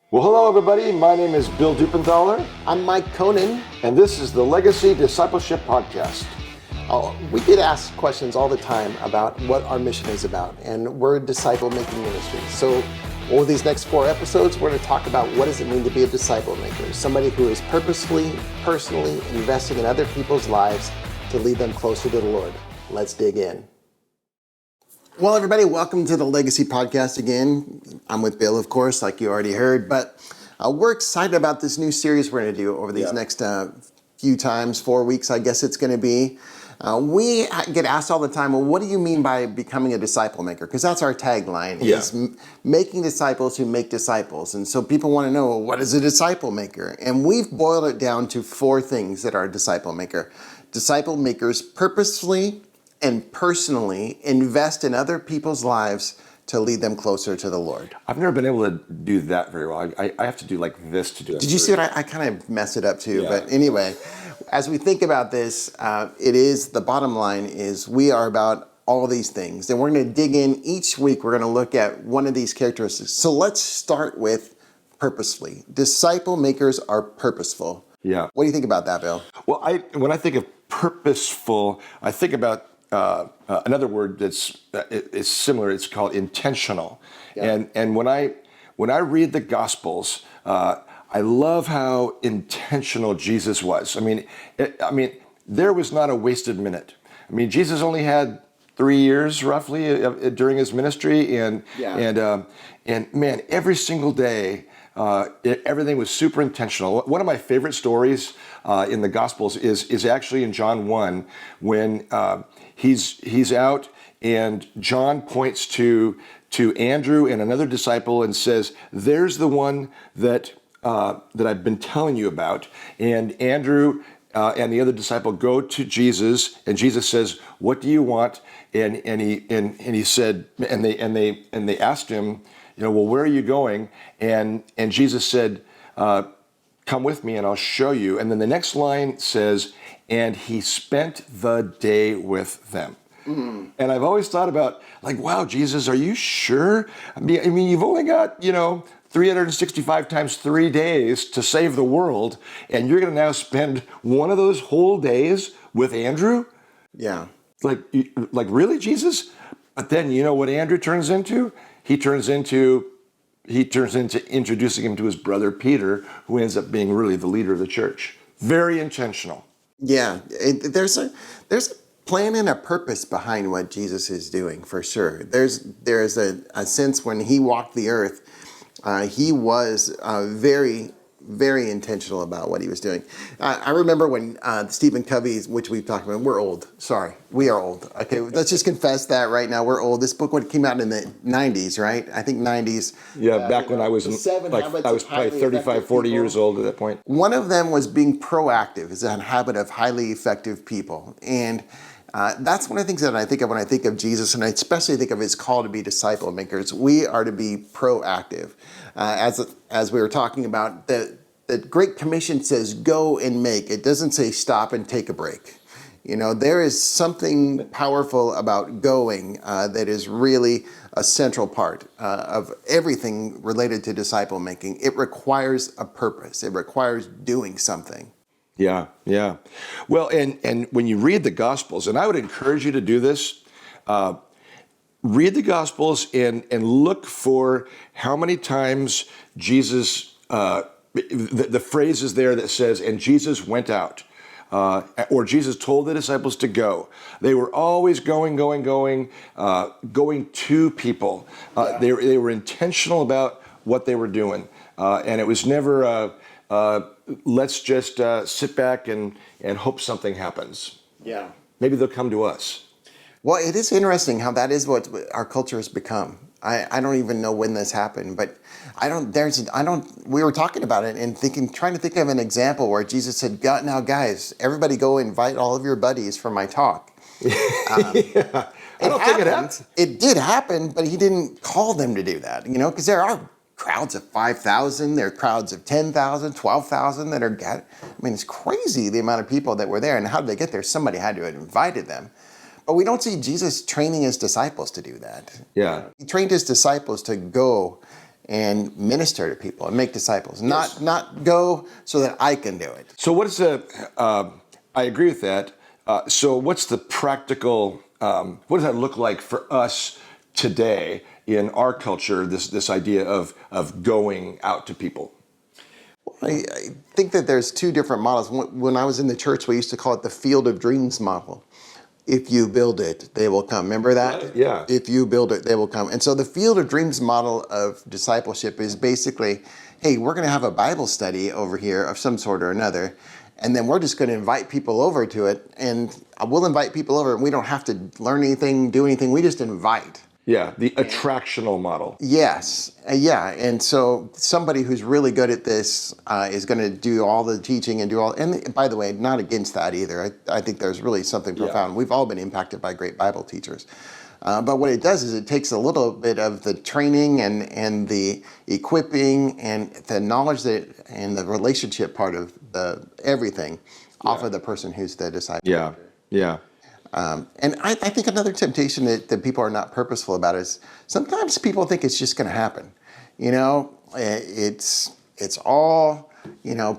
Well, hello, everybody. My name is Bill Dupenthaler, I'm Mike Conan. and this is the Legacy Discipleship Podcast. We get asked questions all the time about what our mission is about, and we're a disciple-making ministry. So over these next 4 episodes, we're going to talk about what does it mean to be a disciple maker, somebody who is purposefully, personally investing in other people's lives to lead them closer to the Lord. Let's dig in. Well, everybody, welcome to the Legacy Podcast again. I'm with Bill, of course, like you already heard, but we're excited about this new series we're going to do over these next few times, 4 weeks, I guess it's going to be. We get asked all the time, well, what do you mean by becoming a disciple maker? Because that's our tagline, is making disciples who make disciples. And so people want to know, well, what is a disciple maker? And we've boiled it down to 4 things that are a disciple maker. Disciple makers purposefully and personally invest in other people's lives to lead them closer to the Lord. I've never been able to do that very well. I have to do like this to do it. Did you see what I kind of mess it up too? Yeah. But anyway, as we think about this, the bottom line is we are about all these things. And we're going to dig in each week. We're going to look at one of these characteristics. So let's start with purposefully. Disciple makers are purposeful. Yeah. What do you think about that, Bill? Well, when I think of purposeful, I think about another word that's is similar. It's called intentional. Yeah. And when I read the Gospels, I love how intentional Jesus was. I mean, there was not a wasted minute. I mean, Jesus only had 3 years roughly during his ministry, and man, every single day, everything was super intentional. One of my favorite stories in the Gospels is actually in John 1 when he's out and John points to Andrew and another disciple and says, "There's the one that I've been telling you about." And Andrew and the other disciple go to Jesus, and Jesus says, "What do you want?" And he said, and they asked him, well, where are you going? And Jesus said, come with me and I'll show you. And then the next line says, and he spent the day with them. Mm-hmm. And I've always thought about, like, wow, Jesus, are you sure? I mean, you've only got, 365 times 3 days to save the world, and you're going to now spend one of those whole days with Andrew? Yeah. Like really, Jesus? But then you know what Andrew turns into? He turns into introducing him to his brother Peter, who ends up being really the leader of the church. Very intentional. Yeah, there's a plan and a purpose behind what Jesus is doing, for sure. There's a sense when he walked the earth, he was very, very intentional about what he was doing. I remember when Stephen Covey, which we've talked about, we're old. Sorry, we are old. Okay, let's just confess that right now. We're old. This book came out in the 90s, right? I think 90s. Yeah, back when I was I was probably 35, 40 years old at that point. One of them was being proactive, is a habit of highly effective people. And that's one of the things that I think of when I think of Jesus, and I especially think of his call to be disciple makers. We are to be proactive. As we were talking about, the Great Commission says go and make. It doesn't say stop and take a break. There is something powerful about going that is really a central part of everything related to disciple making. It requires a purpose. It requires doing something. Yeah. Well, and when you read the Gospels, and I would encourage you to do this, read the Gospels and look for how many times Jesus, the phrase is there that says, and Jesus went out, or Jesus told the disciples to go. They were always going to people. They were intentional about what they were doing, and it was never let's just sit back and hope something happens. Yeah. Maybe they'll come to us. Well, it is interesting how that is what our culture has become. I don't even know when this happened, but we were talking about it and trying to think of an example where Jesus said, now guys, everybody go invite all of your buddies for my talk. Yeah. I don't think it happened. It did happen, but he didn't call them to do that, because there are crowds of 5,000, there are crowds of 10,000, 12,000 that are gathered. I mean, it's crazy the amount of people that were there, and how did they get there? Somebody had to have invited them. But we don't see Jesus training his disciples to do that. Yeah. He trained his disciples to go and minister to people and make disciples, not go so that I can do it. So what is I agree with that. So what's the practical, what does that look like for us today in our culture, this idea of going out to people? I think that there's two different models. When I was in the church, we used to call it the field of dreams model. If you build it, they will come. Remember that? Right. Yeah. If you build it, they will come. And so the field of dreams model of discipleship is basically, hey, we're going to have a Bible study over here of some sort or another, and then we're just going to invite people over to it, and we'll invite people over, and we don't have to learn anything, do anything. We just invite. Yeah, the attractional model. Yes, yeah, and so somebody who's really good at this is going to do all the teaching and do all. And by the way, not against that either. I think there's really something profound. Yeah. We've all been impacted by great Bible teachers, but what it does is it takes a little bit of the training and the equipping and the knowledge and the relationship part of everything off of the person who's the disciple. Yeah, yeah. And I think another temptation that people are not purposeful about is sometimes people think it's just going to happen. You know, it's all,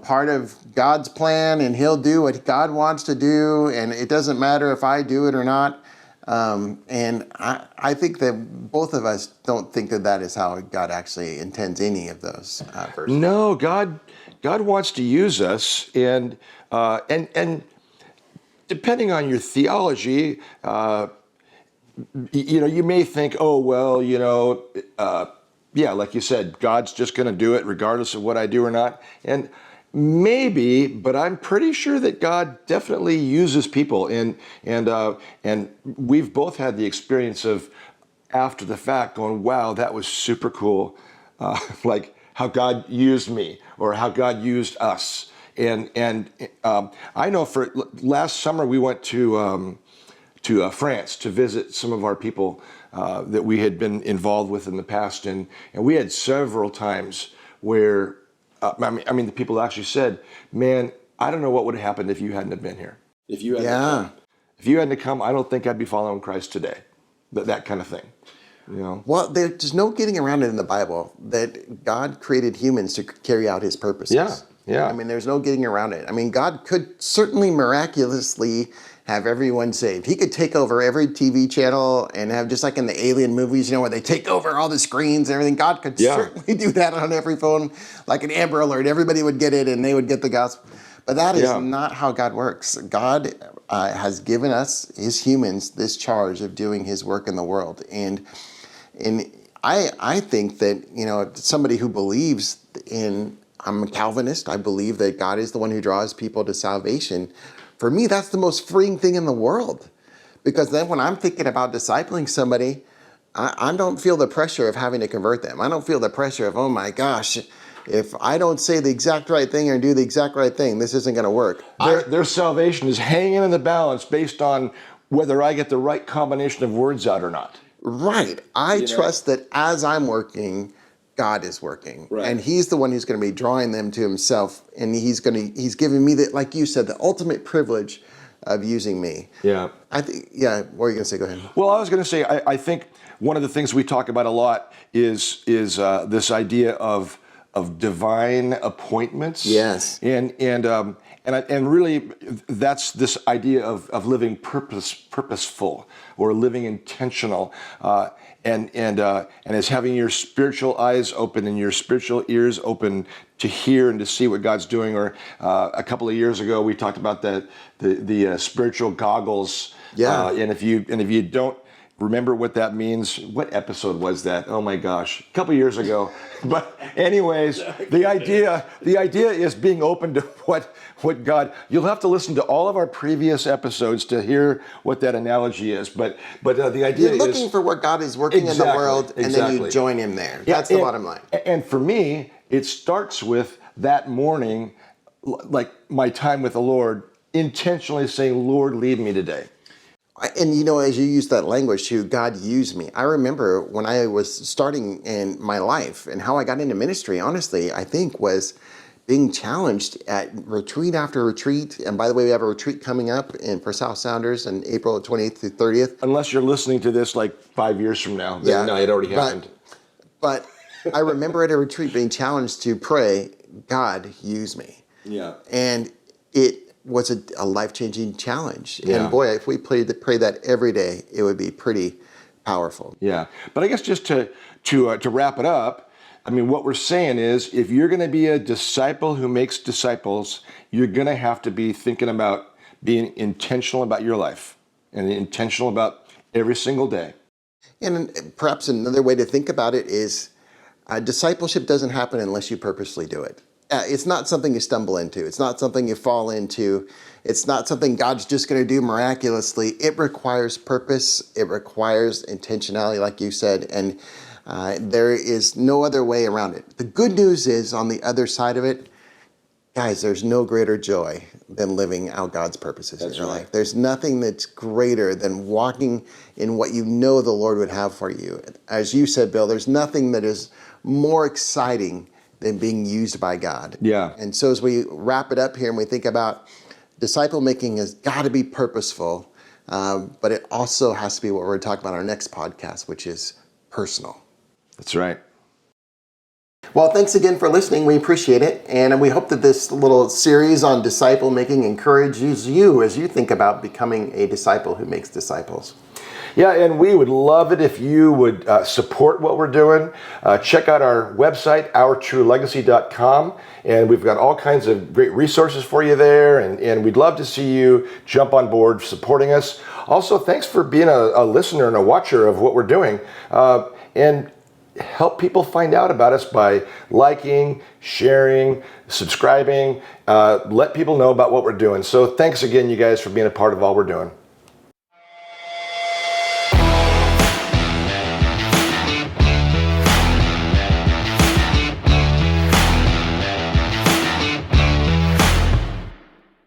part of God's plan, and he'll do what God wants to do, and it doesn't matter if I do it or not. And I think that both of us don't think that is how God actually intends any of those verses. No, God wants to use us, and depending on your theology, you may think, oh, well, like you said, God's just going to do it regardless of what I do or not. And maybe, but I'm pretty sure that God definitely uses people. And we've both had the experience of after the fact going, wow, that was super cool. Like how God used me or how God used us. And I know for last summer we went to France to visit some of our people that we had been involved with in the past, and we had several times where the people actually said, "Man, I don't know what would have happened if you hadn't have been here. If you hadn't come, I don't think I'd be following Christ today." That kind of thing. Well, there's no getting around it in the Bible that God created humans to carry out his purposes. Yeah. There's no getting around it. God could certainly miraculously have everyone saved. He could take over every TV channel and have, just like in the Alien movies, where they take over all the screens and everything. God could certainly do that on every phone, like an Amber Alert. Everybody would get it and they would get the gospel. But that is not how God works. God has given us, his humans, this charge of doing his work in the world. And I think that, somebody who believes I'm a Calvinist. I believe that God is the one who draws people to salvation. For me, that's the most freeing thing in the world. Because then when I'm thinking about discipling somebody, I don't feel the pressure of having to convert them. I don't feel the pressure of, oh my gosh, if I don't say the exact right thing or do the exact right thing, this isn't going to work. Their salvation is hanging in the balance based on whether I get the right combination of words out or not. Right. I trust that as I'm working, God is working, and he's the one who's going to be drawing them to himself, and he's giving me the, like you said, the ultimate privilege of using me. Yeah. I think, what were you going to say? Go ahead. Well, I was going to say, I think one of the things we talk about a lot is this idea of divine appointments. Yes. And really, that's this idea of living purposeful or living intentional. And as having your spiritual eyes open and your spiritual ears open to hear and to see what God's doing. Or a couple of years ago, we talked about the spiritual goggles. Yeah. And if you don't remember what that means, what episode was that? Oh my gosh, a couple of years ago. But anyways, the idea is being open to what God. You'll have to listen to all of our previous episodes to hear what that analogy is. But the idea is you're looking for what God is working in the world, and then you join him there. That's the bottom line. And for me, it starts with that morning, like my time with the Lord, intentionally saying, "Lord, lead me today." And as you use that language too, God used me. I remember when I was starting in my life and how I got into ministry, honestly, I think was being challenged at retreat after retreat. And by the way, we have a retreat coming up for South Sounders in April 28th through 30th. Unless you're listening to this like 5 years from now. Then no, it already happened. But I remember at a retreat being challenged to pray, God, use me. Yeah. And it was a life-changing challenge. Yeah. And boy, if we pray that every day, it would be pretty powerful. Yeah. But I guess just to wrap it up, I mean, what we're saying is if you're going to be a disciple who makes disciples, you're going to have to be thinking about being intentional about your life and intentional about every single day. And perhaps another way to think about it is discipleship doesn't happen unless you purposely do it. It's not something you stumble into. It's not something you fall into. It's not something God's just going to do miraculously. It requires purpose. It requires intentionality, like you said, and there is no other way around it. The good news is, on the other side of it, guys, there's no greater joy than living out God's purposes in your life. There's nothing that's greater than walking in what you know the Lord would have for you. As you said, Bill, there's nothing that is more exciting than being used by God. Yeah. And so as we wrap it up here and we think about disciple making has got to be purposeful, but it also has to be what we're talking about in our next podcast, which is personal. That's right. Well, thanks again for listening. We appreciate it. And we hope that this little series on disciple making encourages you as you think about becoming a disciple who makes disciples. Yeah, and we would love it if you would support what we're doing. Check out our website, ourtruelegacy.com, and we've got all kinds of great resources for you there, and we'd love to see you jump on board supporting us. Also, thanks for being a listener and a watcher of what we're doing, and help people find out about us by liking, sharing, subscribing, let people know about what we're doing. So thanks again, you guys, for being a part of all we're doing.